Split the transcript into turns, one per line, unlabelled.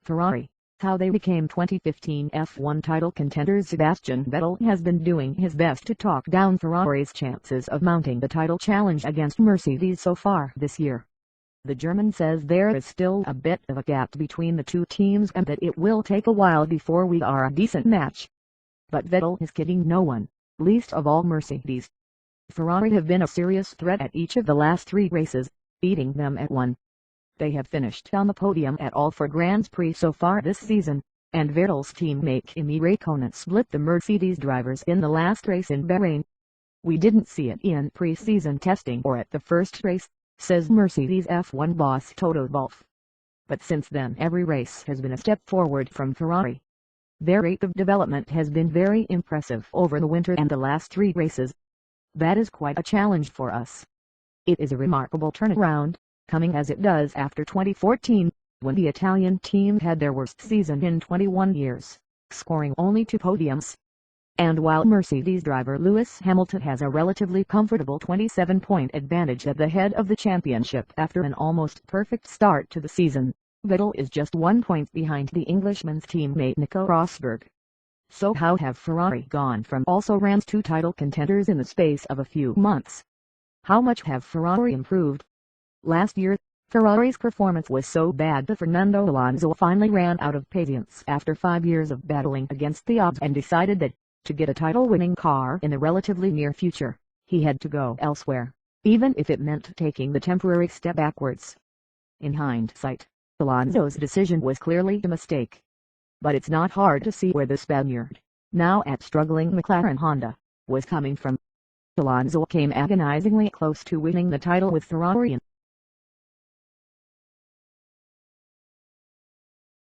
Ferrari, how they became 2015 F1 title contenders. Sebastian Vettel has been doing his best to talk down Ferrari's chances of mounting the title challenge against Mercedes so far this year. The German says there is still a bit of a gap between the two teams and that it will take a while before we are a decent match. But Vettel is kidding no one, least of all Mercedes. Ferrari have been a serious threat at each of the last 3 races, beating them at 1. They have finished on the podium at all 4 Grand Prix so far this season, and Vettel's teammate Kimi Raikkonen split the Mercedes drivers in the last race in Bahrain. "We didn't see it in pre-season testing or at the first race," says Mercedes F1 boss Toto Wolff. "But since then every race has been a step forward from Ferrari. Their rate of development has been very impressive over the winter and the last 3 races. That is quite a challenge for us. It is a remarkable turnaround, coming as it does after 2014, when the Italian team had their worst season in 21 years, scoring only 2 podiums. And while Mercedes driver Lewis Hamilton has a relatively comfortable 27-point advantage at the head of the championship after an almost perfect start to the season, Vettel is just 1 point behind the Englishman's teammate Nico Rosberg. So how have Ferrari gone from also-rans to title contenders in the space of a few months? How much have Ferrari improved? Last year, Ferrari's performance was so bad that Fernando Alonso finally ran out of patience after 5 years of battling against the odds and decided that, to get a title-winning car in the relatively near future, he had to go elsewhere, even if it meant taking the temporary step backwards. In hindsight, Alonso's decision was clearly a mistake. But it's not hard to see where the Spaniard, now at struggling McLaren Honda, was coming from. Alonso came agonizingly close to winning the title with Ferrari in